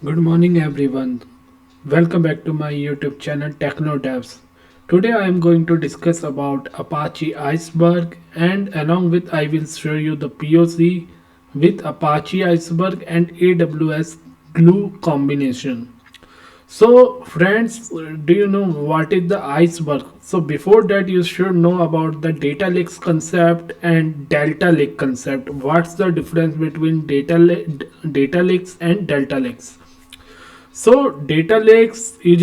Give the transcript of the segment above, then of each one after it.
Good morning everyone. Welcome back to my YouTube channel Techno Devs. Today I am going to discuss about Apache Iceberg and along with I will show you the POC with Apache Iceberg and AWS Glue combination. So, friends, do you know what is the iceberg? So, before that, you should know about the data lakes concept and delta lake concept. What's the difference between data lakes and delta lakes? So, data lakes is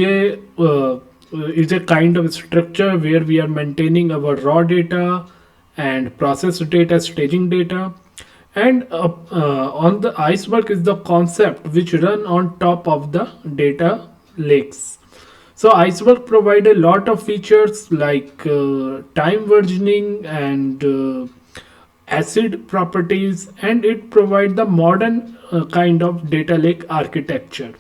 a kind of structure where we are maintaining our raw data and processed data, staging data, and on the iceberg is the concept which run on top of the data lakes. So iceberg provide a lot of features like time versioning and acid properties, and it provide the modern kind of data lake architecture.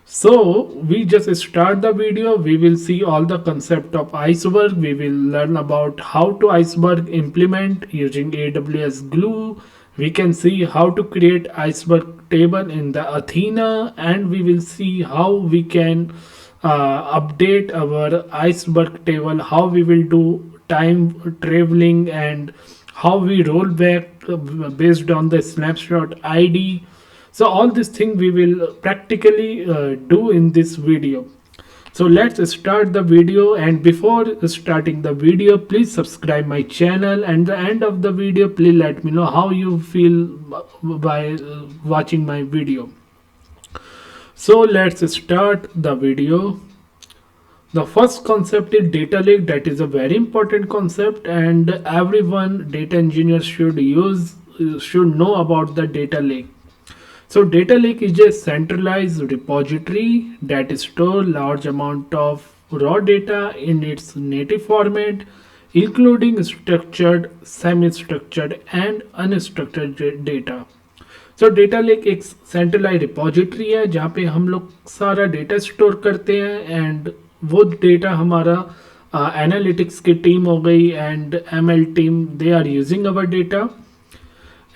So we just start the video. We will see all the concept of iceberg. We will learn about how to iceberg implement using AWS Glue. We can see how to create iceberg table in the Athena, and we will see how we can update our iceberg table, how we will do time traveling, and how we roll back based on the snapshot ID. So all these things we will practically do in this video. So let's start the video, and before starting the video please subscribe my channel, and the end of the video please let me know how you feel by watching my video. So let's start the video. The first concept is data lake. That is a very important concept, and everyone data engineer should know about the data lake. So data lake is a centralized repository that stores large amount of raw data in its native format, including structured, semi-structured, and unstructured data. So data lake एक centralise repository है जहाँ पे हम लोग सारा data store करते हैं, and वो डेटा हमारा एनालिटिक्स की टीम हो गई and ML team, they are using our data.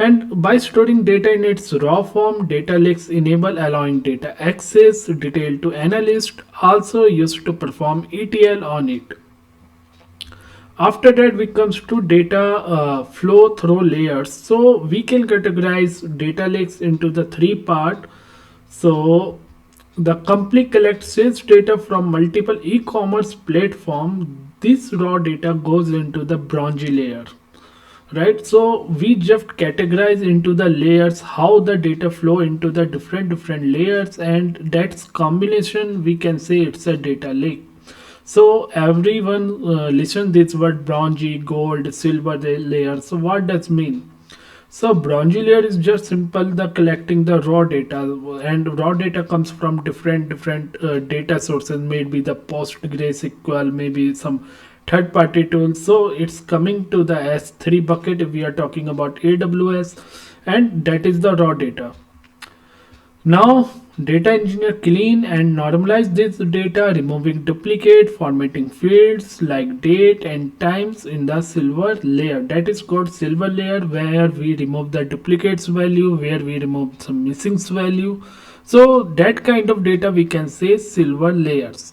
And by storing data in its raw form, data lakes enable allowing data access detail to analysts, also used to perform ETL on it. After that, we comes to data flow through layers. So we can categorize data lakes into the three part. So the complete collect sales data from multiple e-commerce platform. This raw data goes into the bronze layer, right? So we just categorize into the layers how the data flow into the different layers, and that's combination we can say it's a data lake. So everyone listen this word bronze, gold, silver layer. So what does mean? So bronze layer is just simple the collecting the raw data, and raw data comes from different data sources, maybe the PostgreSQL, maybe some third party tools. So it's coming to the S3 bucket if we are talking about AWS, and that is the raw data. Now, data engineer clean and normalize this data, removing duplicate, formatting fields like date and times in the silver layer. That is called silver layer, where we remove the duplicates value, where we remove some missing value. So that kind of data we can say silver layers.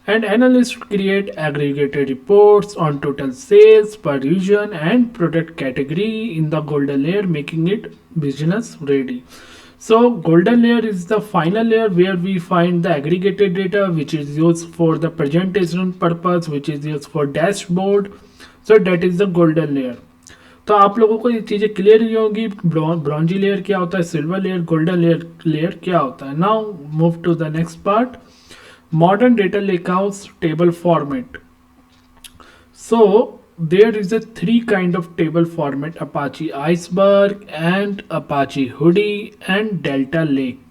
And analysts create aggregated reports on total sales per region and product category in the golden layer, making it business ready. So golden layer is the final layer where we find the aggregated data which is used for the presentation purpose, which is used for dashboard. So that is the golden layer. तो आप लोगों को ये चीज़ें clear ही होगी, bronzy layer क्या होता है, सिल्वर लेयर, गोल्डन लेयर क्या होता है. Now move to the next part. Modern data lakehouse table format. So there is a three kind of table format: Apache Iceberg and Apache Hoodie and Delta Lake.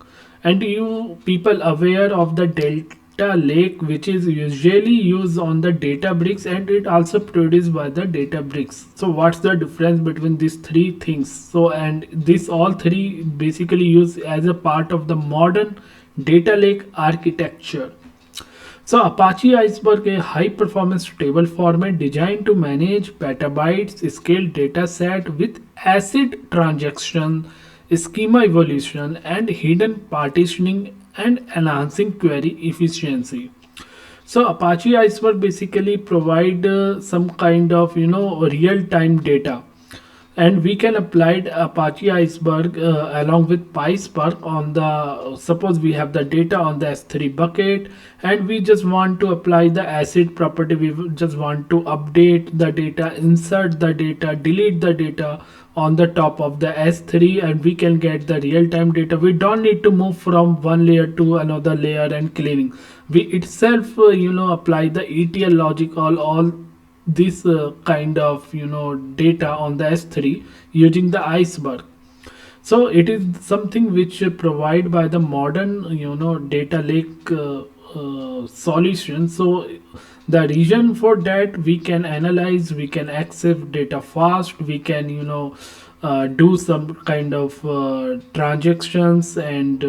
And you people aware of the Delta Lake, which is usually used on the Databricks, and it also produced by the Databricks. So what's the difference between these three things? So and this all three basically used as a part of the modern data lake architecture. So Apache Iceberg, a high performance table format designed to manage petabytes scale data set with ACID transaction schema evolution, and hidden partitioning and enhancing query efficiency. So Apache Iceberg basically provide some kind of real time data, and we can apply Apache Iceberg along with PySpark on the, suppose we have the data on the S3 bucket, and we just want to apply the ACID property. We just want to update the data, insert the data, delete the data on the top of the S3, and we can get the real-time data. We don't need to move from one layer to another layer and cleaning. We itself apply the ETL logic, all this kind of data on the S3 using the Iceberg. So it is something which provide by the modern data lake solution. So the reason for that, we can analyze, we can access data fast, we can do some kind of transactions and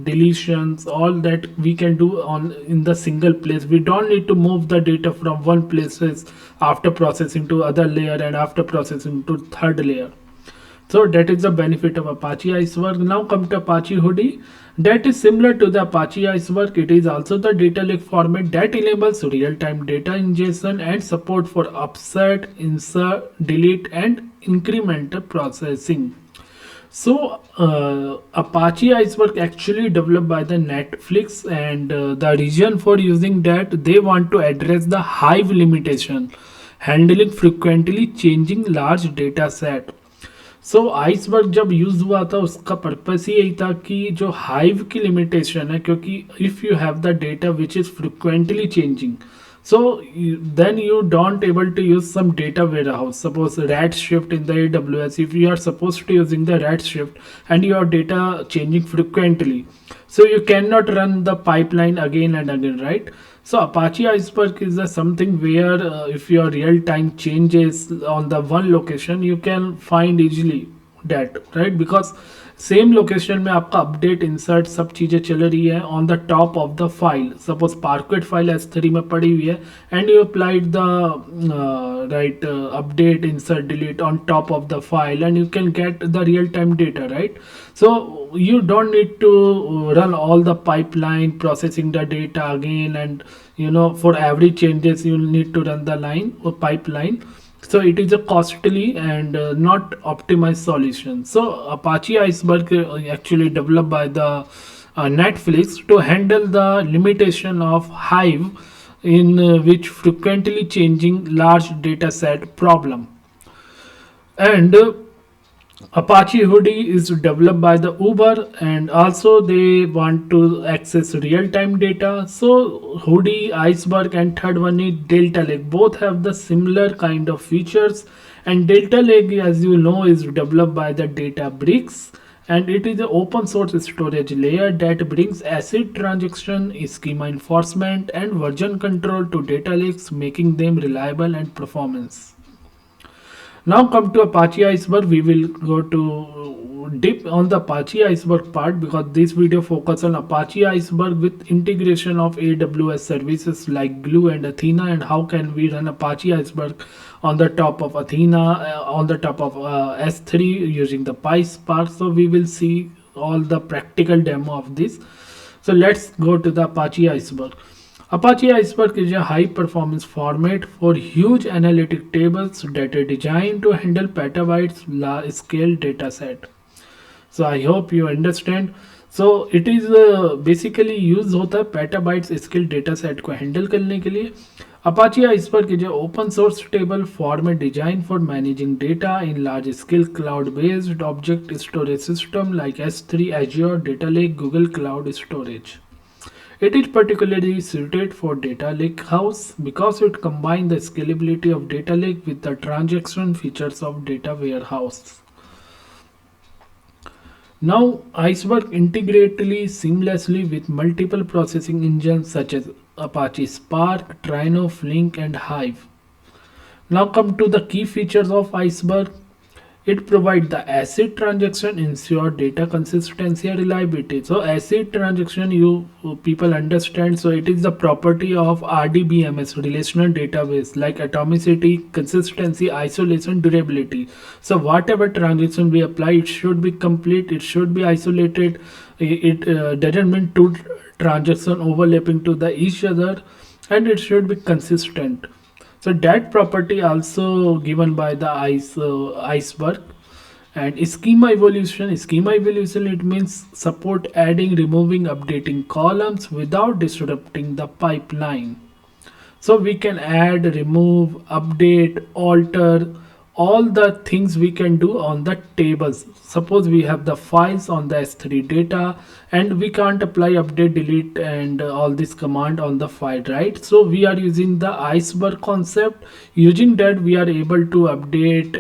deletions, all that we can do on in the single place. We don't need to move the data from one places after processing to other layer and after processing to third layer. So that is the benefit of Apache Iceberg. Now come to Apache Hoodie. That is similar to the Apache Iceberg. It is also the data lake format that enables real-time data ingestion and support for upset, insert, delete, and incremental processing. So Apache Iceberg actually developed by the Netflix, and the reason for using that, they want to address the Hive limitation, handling frequently changing large data set. So iceberg जब use हुआ था उसका purpose ही यही था कि जो hive की limitation है, क्योंकि if you have the data which is frequently changing, so then you don't able to use some data warehouse, suppose Redshift in the AWS. If you are supposed to using the Redshift and your data changing frequently, so you cannot run the pipeline again and again, right? So Apache Iceberg is something where if your real time changes on the one location, you can find easily that, right? Because same location में आपका update insert सब चीज़ें चल रही है on the top of the file. Suppose parked file S3 में पड़ी हुई है and you applied the right update insert delete on top of the file and you can get the real time data, right? So you don't need to run all the pipeline processing the data again, and for every changes you need to run the line or pipeline. So it is a costly and not optimized solution. So Apache Iceberg actually developed by the Netflix to handle the limitation of Hive, in which frequently changing large data set problem. And Apache Hoodie is developed by the Uber, and also they want to access real-time data. So Hoodie, Iceberg, and third one is Delta Lake. Both have the similar kind of features. And Delta Lake, as you know, is developed by the Databricks, and it is an open source storage layer that brings ACID transaction, schema enforcement, and version control to data lakes, making them reliable and performance. Now come to Apache Iceberg. We will go to dip on the Apache Iceberg part, because this video focus on Apache Iceberg with integration of AWS services like Glue and Athena, and how can we run Apache Iceberg on the top of Athena, on the top of S3 using the PySpark. So we will see all the practical demo of this. So let's go to the Apache Iceberg. Apache Iceberg is a high performance format for huge analytic tables that are designed to handle petabytes large scale data set. So I hope you understand. So it is basically use होता है petabytes scale data set को handle करने के लिए. Apache Iceberg is an open source table format designed for managing data in large scale cloud based object storage system like S3, Azure, Data Lake, Google Cloud Storage. It is particularly suited for data Lakehouse because it combines the scalability of data lake with the transaction features of data warehouse. Now, Iceberg integrates seamlessly with multiple processing engines such as Apache Spark, Trino, Flink, and Hive. Now come to the key features of Iceberg. It provides the ACID transaction, ensure data consistency and reliability. So ACID transaction, you people understand. So it is the property of RDBMS, relational database, like atomicity, consistency, isolation, durability. So whatever transaction we apply, it should be complete. It should be isolated. It doesn't mean two transaction overlapping to the each other, and it should be consistent. So that property also given by the iceberg. And schema evolution, it means support adding, removing, updating columns without disrupting the pipeline. So we can add, remove, update, alter, all the things we can do on the tables. Suppose we have the files on the S3 data and we can't apply, update, delete and all this command on the file, right? So we are using the iceberg concept. Using that we are able to update,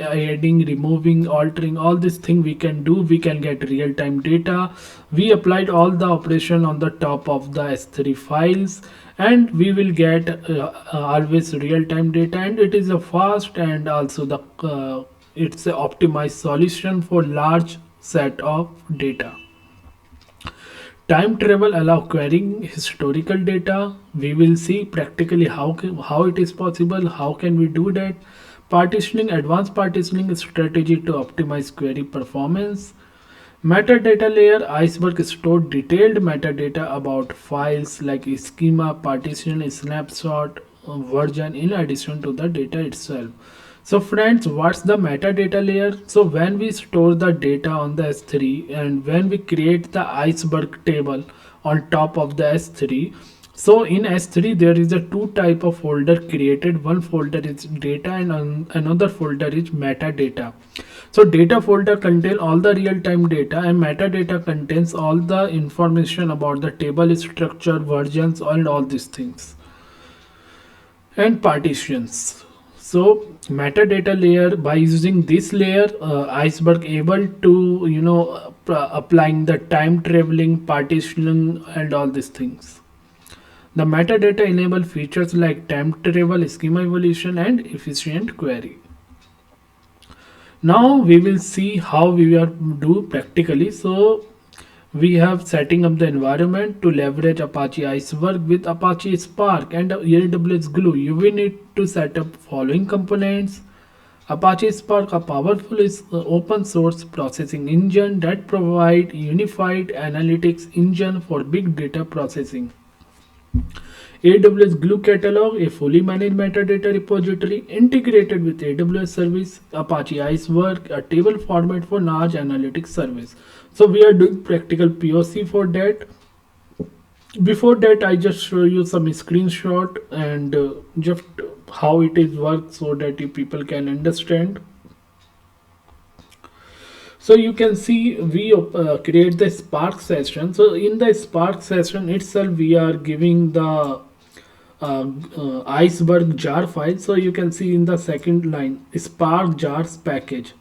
adding, removing, altering, all this thing we can do. We can get real-time data. We applied all the operation on the top of the S3 files, and we will get always real-time data, and it is a fast and also the it's a optimized solution for large set of data. Time travel allow querying historical data. We will see practically how it is possible, how can we do that. Partitioning, advanced partitioning strategy to optimize query performance. Metadata layer, Iceberg stored detailed metadata about files like schema, partition, snapshot, version in addition to the data itself. So friends, what's the metadata layer? So when we store the data on the S3 and when we create the Iceberg table on top of the S3, so in S3 there is a two type of folder created. One folder is data and another folder is metadata. So data folder contain all the real-time data and metadata contains all the information about the table structure, versions and all these things. And partitions. So metadata layer, by using this layer, Iceberg able to applying the time traveling, partitioning and all these things. The metadata enable features like time travel, schema evolution and efficient query. Now we will see how we are do practically. So we have setting up the environment to leverage Apache Iceberg with Apache Spark and AWS Glue. You will need to set up following components. Apache Spark, a powerful open source processing engine that provide unified analytics engine for big data processing. AWS Glue Catalog, a fully managed metadata repository integrated with AWS service. Apache Iceberg, a table format for large analytics service. So we are doing practical POC for that. Before that, I just show you some screenshot and just how it is worked so that you people can understand. So you can see we create the Spark session. So in the Spark session itself, we are giving the Iceberg jar file. So you can see in the second line, Spark jars package.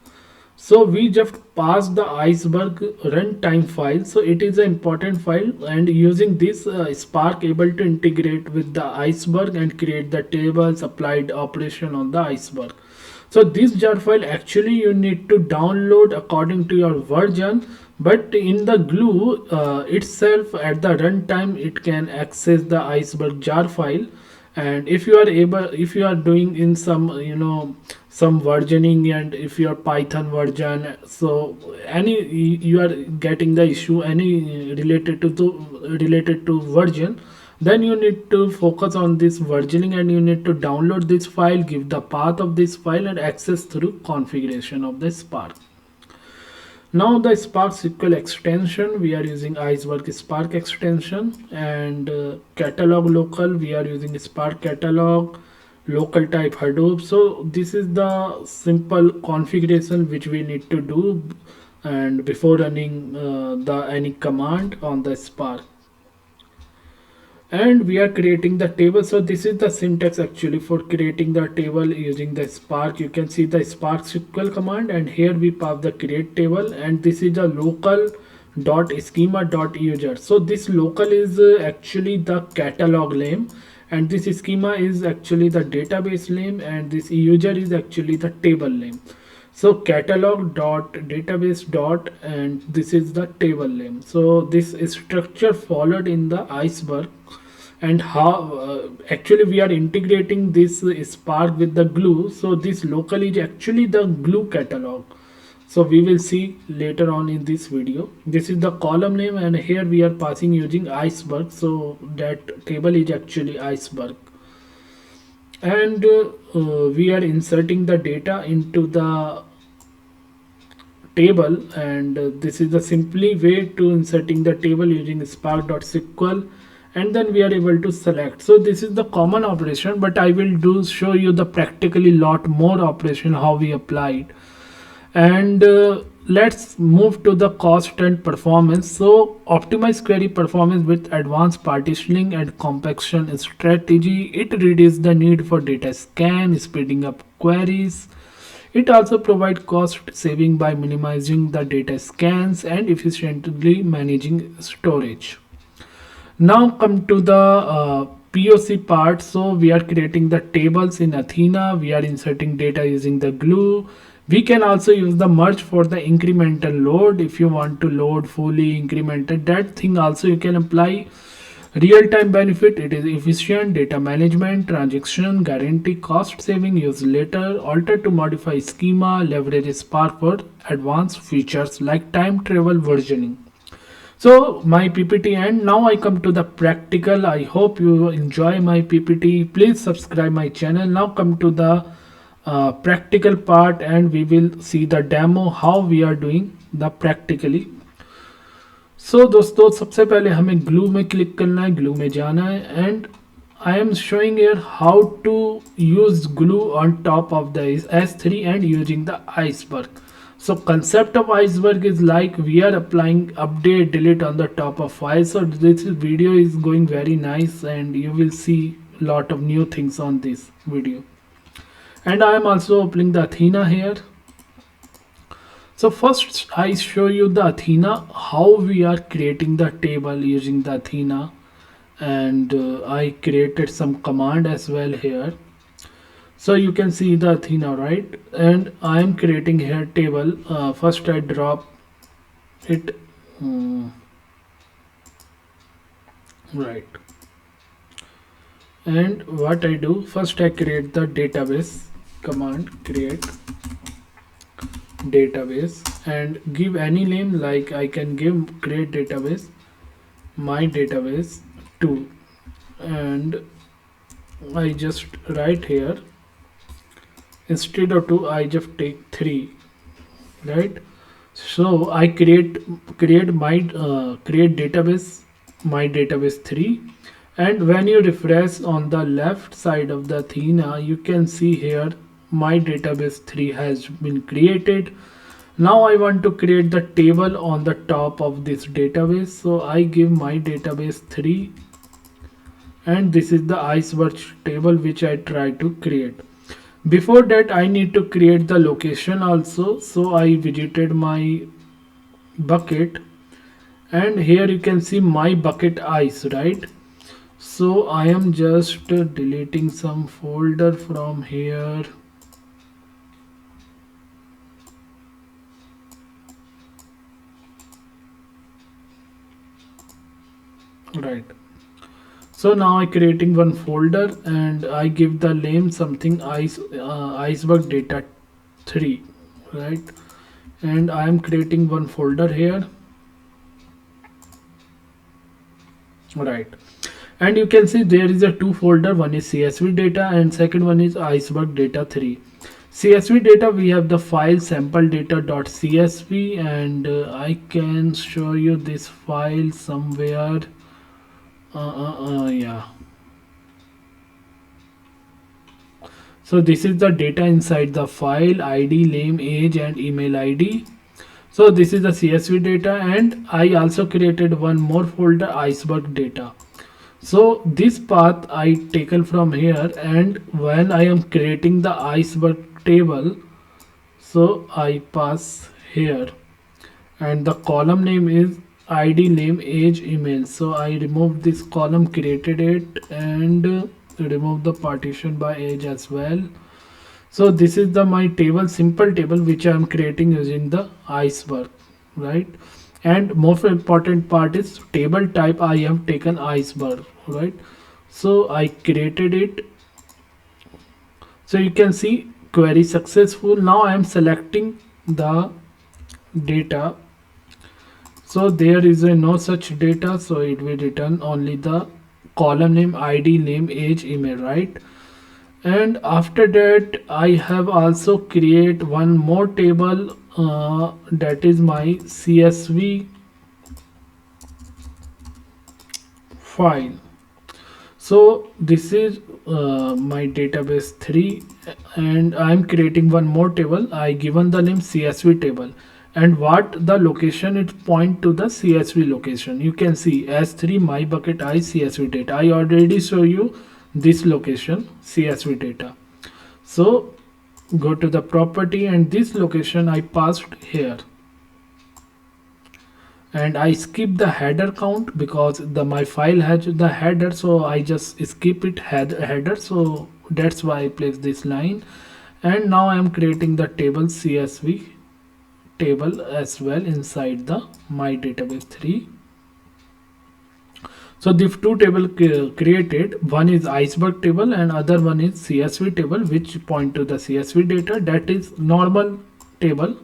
So we just pass the Iceberg runtime file. So it is an important file, and using this Spark able to integrate with the Iceberg and create the tables applied operation on the Iceberg. So this jar file actually you need to download according to your version, but in the Glue itself at the runtime it can access the Iceberg jar file. And if you are able, if you are doing in some some versioning, and if your Python version, so any you are getting the issue any related to version, then you need to focus on this versioning and you need to download this file, give the path of this file and access through configuration of the Spark. Now the Spark SQL extension, we are using Iceberg Spark extension, and catalog local, we are using Spark catalog, local type Hadoop. So this is the simple configuration which we need to do and before running the any command on the Spark. And we are creating the table. So this is the syntax actually for creating the table using the Spark. You can see the Spark SQL command, and here we pass the create table, and this is a local dot schema dot user. So this local is actually the catalog name, and this schema is actually the database name, and this user is actually the table name. So catalog dot database dot, and this is the table name. So this is structure followed in the Iceberg, and how actually we are integrating this Spark with the Glue. So this local is actually the Glue catalog. So we will see later on in this video. This is the column name, and here we are passing using Iceberg. So that table is actually Iceberg, and we are inserting the data into the table, and this is the simply way to inserting the table using spark.sql, and then we are able to select. So this is the common operation, but I will do show you the practically lot more operation how we apply it. And let's move to the cost and performance. So optimize query performance with advanced partitioning and compaction strategy. It reduces the need for data scan, speeding up queries. It also provides cost saving by minimizing the data scans and efficiently managing storage. Now come to the POC part. So we are creating the tables in Athena. We are inserting data using the glue. We can also use the merge for the incremental load. If you want to load fully incremented, that thing also you can apply. Real-time benefit, it is efficient data management, transaction, guarantee cost saving, use later, alter to modify schema, leverage Spark for advanced features like time travel versioning. So my PPT, and now I come to the practical. I hope you enjoy my PPT. Please subscribe my channel. Now come to the practical part, and we will see the demo how we are doing the practically. सो दोस्तों सबसे पहले हमें glue में click करना है, glue में जाना है, and I am showing here how to use Glue on top of the S3 and using the iceberg. So concept of iceberg is like we are applying update delete on the top of file. So this video is going very nice, and you will see lot of new things on this video. And I am also opening the Athena here. So first I show you the Athena, how we are creating the table using the Athena, and I created some command as well here. So you can see the Athena, right? And I am creating here table. First I drop it right, and what I do, first I create the database command, create database, and give any name, like I can give create database my database 2, and I just write here instead of 2 I just take 3, right? So I create my create database my database 3, and when you refresh on the left side of the Athena, you can see here my database 3 has been created. Now I want to create the table on the top of this database, so I give my database 3, and this is the iceberg table which I try to create. Before that I need to create the location also, so I visited my bucket, and here you can see my bucket ice, right? So I am just deleting some folder from here. Right, so now I creating one folder, and I give the name something iceberg data 3, right? And I am creating one folder here, right? And you can see there is a two folder, one is CSV data and second one is iceberg data 3. CSV data, we have the file sample data.csv, and I can show you this file somewhere. Yeah, so this is the data inside the file, ID, name, age and email ID. So this is the CSV data, and I also created one more folder, iceberg data. So this path I taken from here, and when I am creating the iceberg table, so I pass here, and the column name is ID, name, age, email. So I removed this column, created it, and remove the partition by age as well. So this is the my table, simple table which I am creating using the Iceberg, right? And most important part is table type. I have taken Iceberg, right? So I created it. So you can see query successful. Now I am selecting the data. So there is a no such data, so it will return only the column name, ID, name, age, email, right? And after that I have also create one more table, that is my CSV file. So this is my database 3, and I'm creating one more table. I given the name CSV table, and what the location, it point to the CSV location. You can see S3 my bucket I CSV data. I already show you this location CSV data. So go to the property, and this location I passed here, and I skip the header count because the my file has the header, so I just skip it header, so that's why I place this line. And now I am creating the table CSV table as well inside the my database 3. So these two table created, one is Iceberg table and other one is CSV table, which point to the CSV data, that is normal table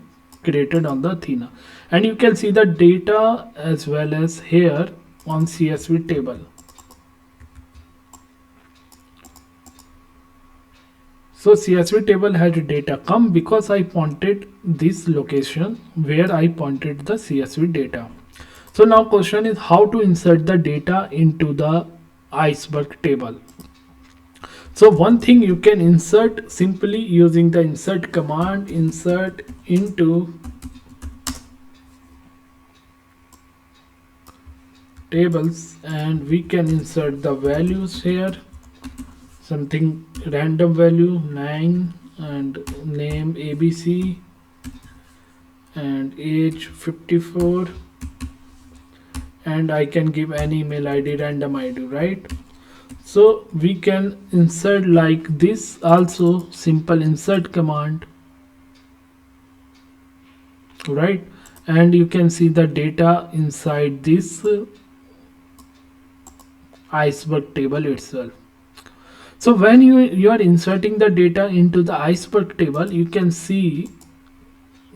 created on the Athena. And you can see the data as well as here on CSV table. So CSV table has data come because I pointed this location where I pointed the CSV data. So now question is how to insert the data into the Iceberg table. So one thing you can insert simply using the insert command, insert into tables, and we can insert the values here, something random value 9 and name ABC and age 54, and I can give any email ID, random ID, right? So we can insert like this also, simple insert command, right? And you can see the data inside this Iceberg table itself. So when you are inserting the data into the Iceberg table, you can see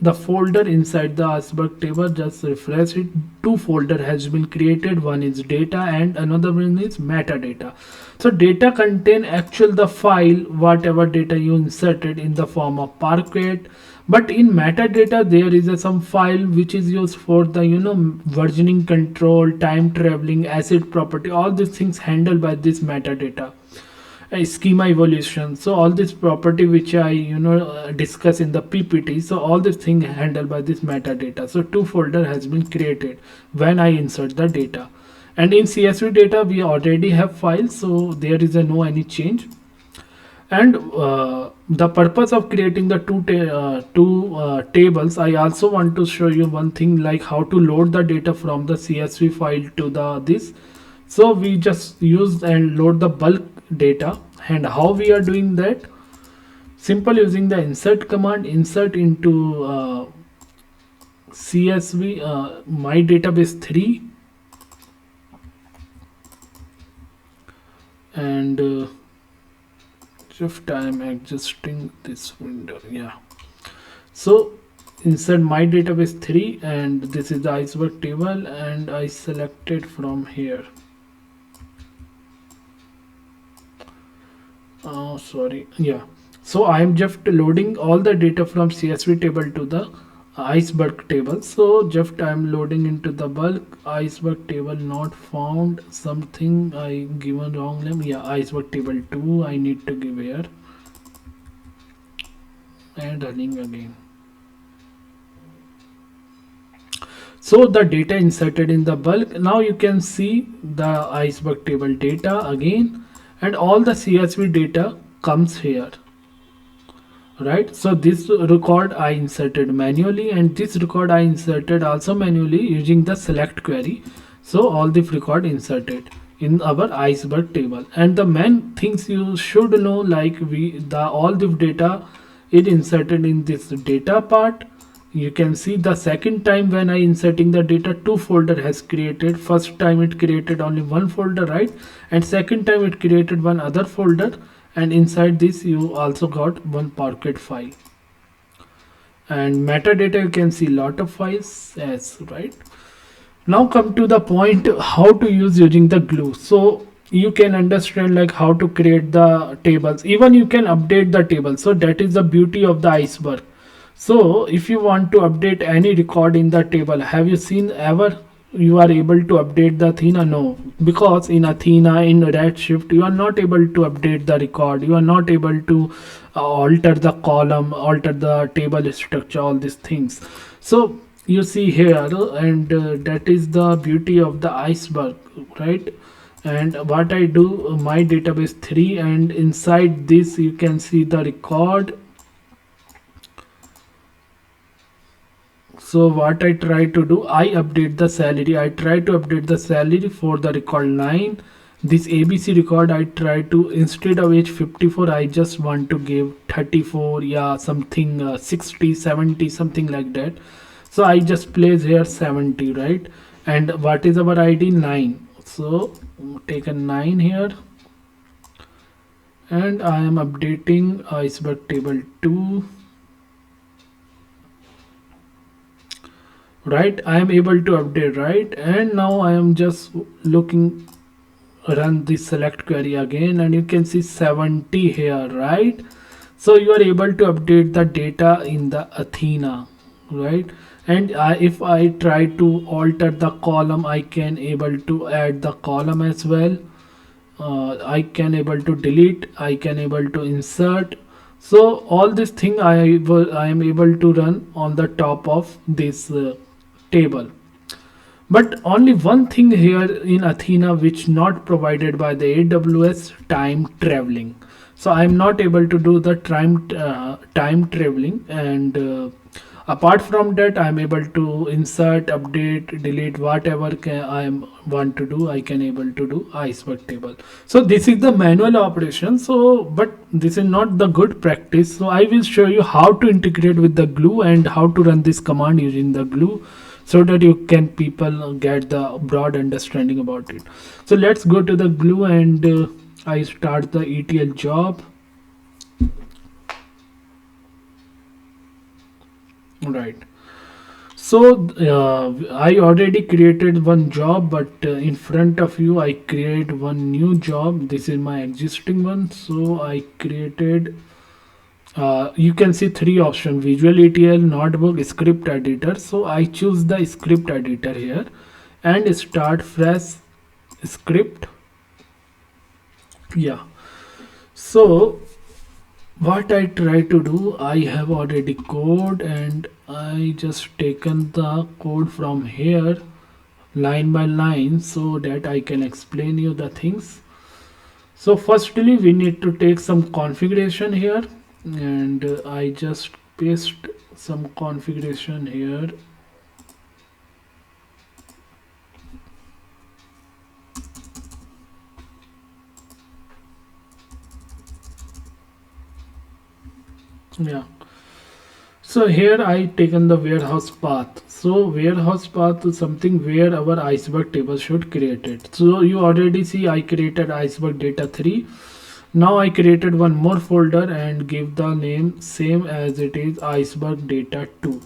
the folder inside the Iceberg table. Just refresh it. Two folder has been created. One is data and another one is metadata. So data contain actual the file whatever data you inserted in the form of Parquet. But in metadata there is some file which is used for the versioning control, time traveling, asset property. All these things handled by this metadata. Schema evolution, so all this property which I discuss in the PPT, so all this thing handled by this metadata. So two folder has been created when I insert the data, and in CSV data we already have files, so there is a no any change. And the purpose of creating the two tables, I also want to show you one thing, like how to load the data from the CSV file to the this. So we just use and load the bulk data, and how we are doing that? Simple, using the insert command, insert into CSV my database 3, and just I am adjusting this window, yeah. So insert my database 3, and this is the Iceberg table, and I selected from here. Oh sorry, yeah. So I am just loading all the data from CSV table to the Iceberg table. So just I am loading into the bulk Iceberg table, not found, something I given wrong name, yeah, Iceberg table 2 I need to give here, and running again. So the data inserted in the bulk. Now you can see the Iceberg table data again, and all the CSV data comes here, right? So this record I inserted manually, and this record I inserted also manually using the select query. So all the record inserted in our Iceberg table. And the main things you should know, like all the data it inserted in this data part. You can see the second time when I inserting the data, two folder has created. First time it created only one folder, right? And second time it created one other folder, and inside this you also got one Parquet file. And metadata, you can see lot of files as right. Now come to the point how to use using the glue. So you can understand like how to create the tables, even you can update the table. So that is the beauty of the Iceberg. So if you want to update any record in the table, have you seen ever you are able to update the Athena? No, because in Athena, in Redshift, you are not able to update the record. You are not able to alter the column, alter the table structure, all these things. So you see here, and that is the beauty of the Iceberg, right? And what I do, my database 3, and inside this you can see the record. So what I try to do, I update the salary. I try to update the salary for the record 9. This ABC record, I try to, instead of age 54, I just want to give 34, yeah, something 60, 70, something like that. So I just place here 70, right? And what is our ID? 9. So take a 9 here. And I am updating Iceberg table 2. Right, I am able to update, right? And now I am just looking, run the select query again, and you can see 70 here, right? So you are able to update the data in the Athena, right? And if I try to alter the column, I can able to add the column as well. I can able to delete, I can able to insert. So all this thing I am able to run on the top of this table. But only one thing here in Athena which not provided by the AWS: time traveling. So I'm not able to do the time traveling, and apart from that I'm able to insert, update, delete, whatever I want to do, I can able to do Iceberg table. So this is the manual operation. So but this is not the good practice. So I will show you how to integrate with the glue and how to run this command using the glue, so that you can people get the broad understanding about it. So let's go to the glue, and I start the ETL job. Right. So I already created one job, but in front of you I create one new job. This is my existing one. So I created, you can see three options: visual ETL, notebook, script editor. So I choose the script editor here and start fresh script. Yeah. So what I try to do, I have already code, and I just taken the code from here line by line so that I can explain you the things. So firstly we need to take some configuration here, and I just paste some configuration here. Yeah. So here I taken the warehouse path. So warehouse path is something where our Iceberg table should create it. So you already see I created Iceberg data 3. Now I created one more folder and give the name same as it is, Iceberg data 2.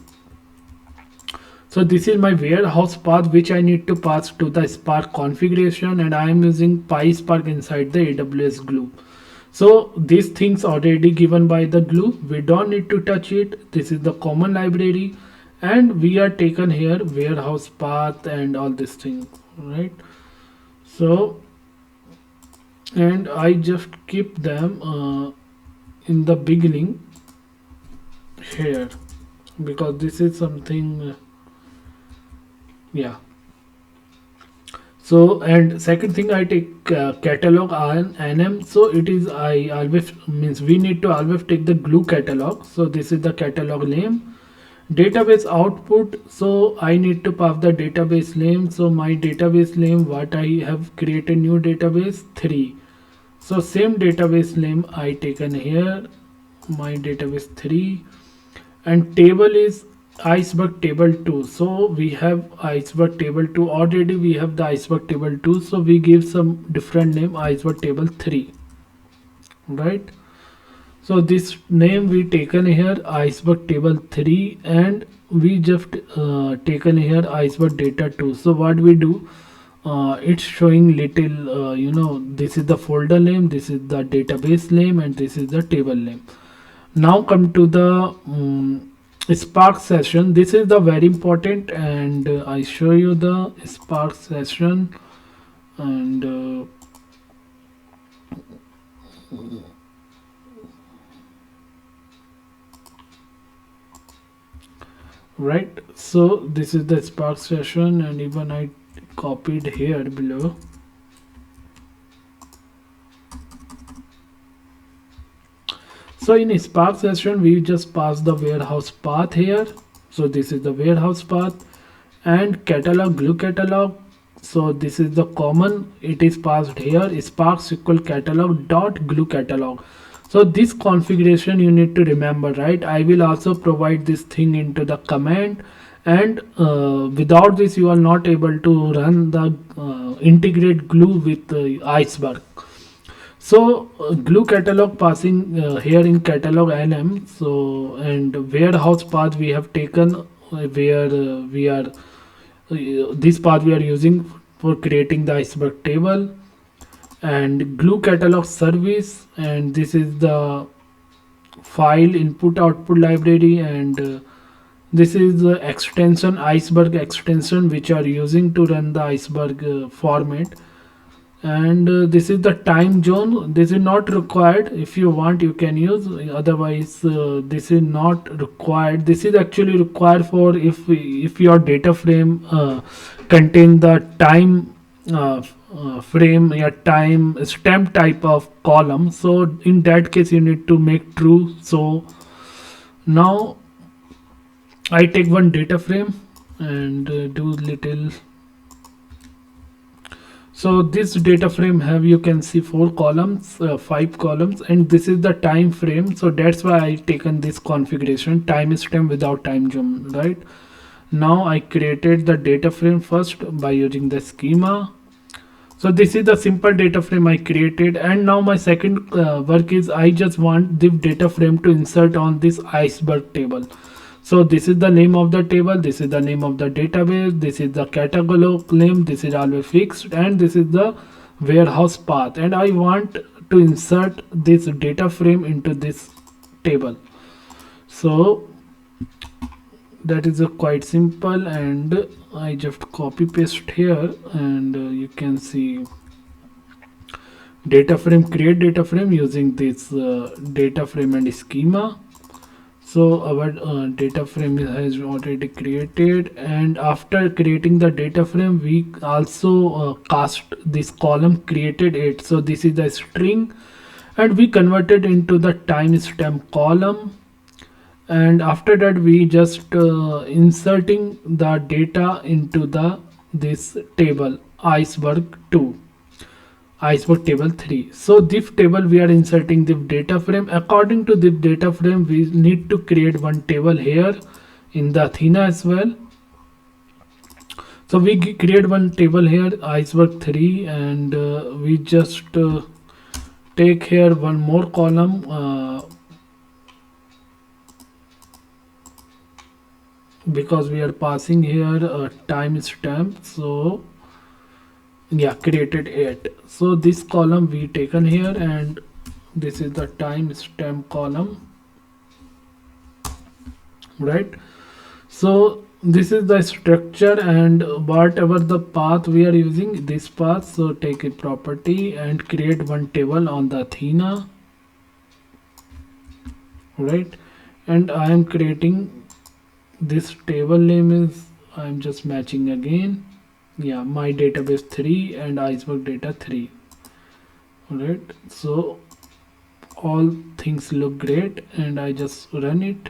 So this is my warehouse path which I need to pass to the Spark configuration, and I am using PySpark inside the AWS Glue. So these things already given by the glue, we don't need to touch it. This is the common library, and we are taken here warehouse path and all these things, right? So, and I just keep them in the beginning here, because this is something yeah. So, and second thing, I take catalog nm. So it is, I always means we need to always take the glue catalog. So this is the catalog name. Database output, so I need to pass the database name. So my database name, what I have created new database 3. So same database name I taken here. my database 3, and table is iceberg table 2. So we have iceberg table 2 already, we have the iceberg table 2, so we give some different name, iceberg table 3, right? So this name we taken here iceberg table 3, and we just taken here iceberg data 2. So what we do, it's showing little this is the folder name, this is the database name, and this is the table name. Now come to the Spark session. This is the very important, and I show you the Spark session, and right. So this is the Spark session, and even I copied here below. So in Spark session, we just pass the warehouse path here. So this is the warehouse path, and catalog, glue catalog. So this is the common, it is passed here, Spark SQL catalog dot glue catalog. So this configuration you need to remember, right? I will also provide this thing into the command, and without this you are not able to run the integrate glue with Iceberg. So glue catalog passing here in catalog nm. So and warehouse path we have taken where we are this path we are using for creating the iceberg table, and glue catalog service, and this is the file input output library, and this is the extension iceberg extension which are using to run the iceberg format, and this is the time zone. This is not required, if you want you can use, otherwise this is not required. This is actually required for if your data frame contain the time frame, your time stamp type of column, so in that case you need to make true. So now I take one data frame and do little. So this data frame have, you can see 4 columns, 5 columns, and this is the time frame. So that's why I taken this configuration, timestamp without time zone, right? Now I created the data frame first by using the schema. So this is the simple data frame I created, and now my second work is I just want this data frame to insert on this iceberg table. So this is the name of the table, this is the name of the database, this is the catalog name, this is always fixed, and this is the warehouse path, and I want to insert this data frame into this table. So that is a quite simple, and I just copy paste here, and you can see data frame, create data frame using this data frame and schema. So our data frame has already created, and after creating the data frame we also cast this column created it. So this is the string, and we converted into the timestamp column, and after that we just inserting the data into the this table iceberg 2, iceberg table 3. So this table we are inserting the data frame. According to the data frame we need to create one table here in the Athena as well. So we create one table here iceberg 3, and we just take here one more column because we are passing here a timestamp. So yeah, created it. So this column we taken here, and this is the timestamp column, right? So this is the structure, and whatever the path we are using, this path. So take a property and create one table on the Athena, right? And I am creating this table name is, I'm just matching again, yeah, my database 3 and iceberg data 3, right? So all things look great, and I just run it.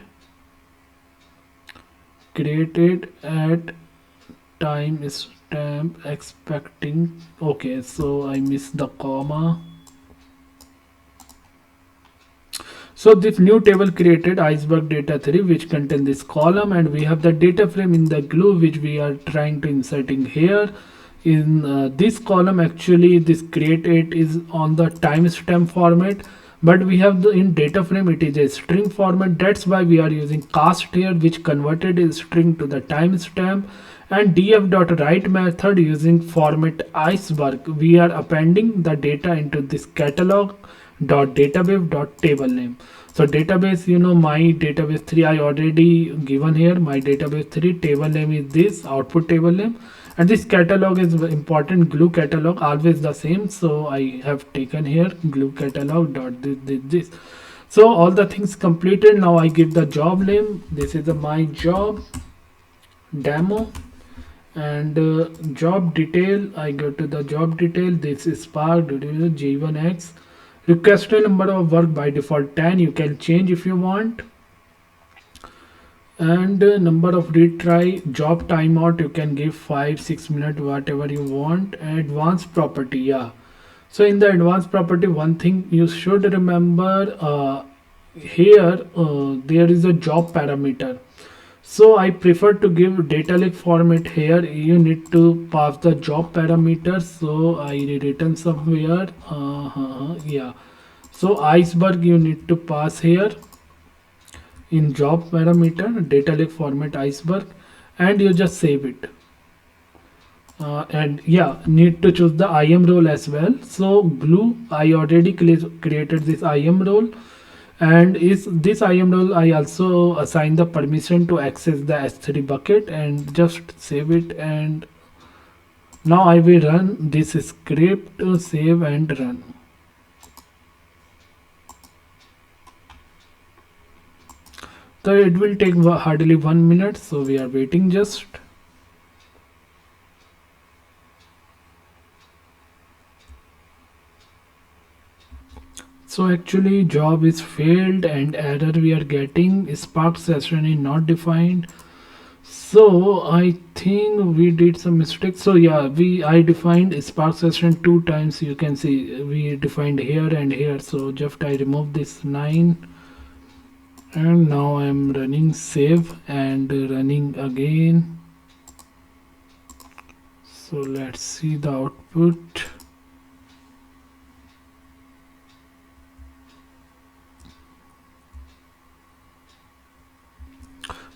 Created at time stamp expecting, okay, so I missed the comma. So this new table created Iceberg data 3, which contain this column, and we have the data frame in the glue which we are trying to inserting here. In this column, actually this created is on the timestamp format, but we have the in data frame it is a string format. That's why we are using cast here, which converted a string to the timestamp, and df.write method using format iceberg. We are appending the data into this catalog dot database dot table name. So database, my database 3 I already given here. My database 3 table name is this output table name, and this catalog is important. Glue catalog always the same, so I have taken here glue catalog dot this. So all the things completed. Now I give the job name. This is my job demo, and job detail. I go to the job detail. This is Spark G1X. Requested number of work by default 10. You can change if you want. And number of retry, job timeout you can give 5-6 minutes, whatever you want. Advanced property, yeah. So in the advanced property, one thing you should remember, here there is a job parameter. So I prefer to give data lake format. Here you need to pass the job parameter, so I written somewhere, yeah. So iceberg you need to pass here in job parameter data lake format iceberg, and you just save it. And yeah, need to choose the IAM role as well. So glue, I already created this IAM role, and is this IAM role I also assign the permission to access the S3 bucket, and just save it. And now I will run this script, save and run. So it will take hardly 1 minute, so we are waiting just. So actually job is failed, and error we are getting Spark session is not defined. So I think we did some mistake. So yeah, I defined Spark session 2 times. You can see we defined here and here. So just I remove this 9, and now I'm running save and running again. So let's see the output.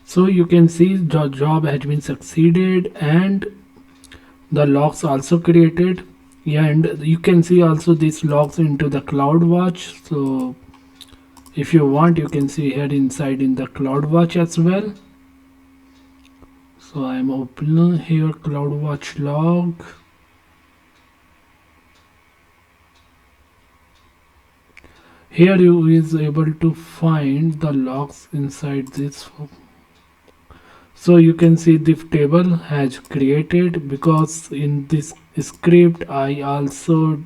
So you can see the job has been succeeded, and the logs also created. Yeah, and you can see also these logs into the CloudWatch. So if you want, you can see here inside in the CloudWatch as well. So I'm opening here CloudWatch log. Here you is able to find the logs inside this. So you can see this table has created, because in this script I also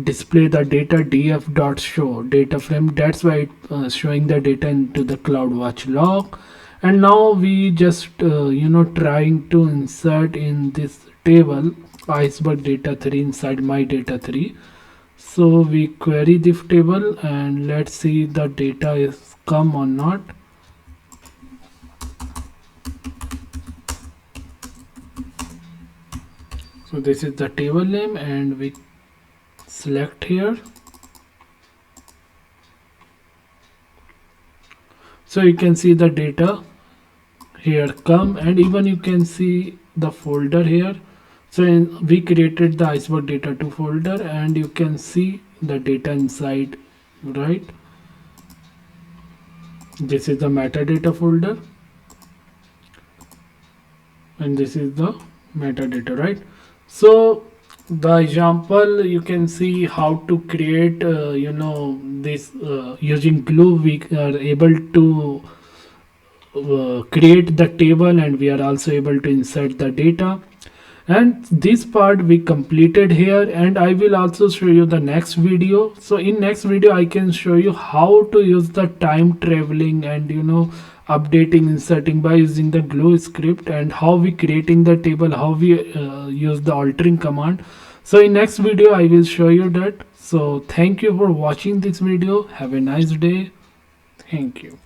display the data df.show data frame. That's why it's showing the data into the CloudWatch log. And now we just trying to insert in this table iceberg data 3 inside my data 3. So we query this table, and let's see the data is come or not. So this is the table name, and we select here. So you can see the data here come, and even you can see the folder here. So we created the iceberg data 2 folder, and you can see the data inside, right? This is the metadata folder, and this is the metadata, right? So the example, you can see how to create this using glue. We are able to create the table, and we are also able to insert the data. And this part we completed here, and I will also show you the next video. So in next video I can show you how to use the time traveling and updating, inserting by using the glue script, and how we creating the table, how we use the altering command. So in next video I will show you that. So thank you for watching this video. Have a nice day. Thank you.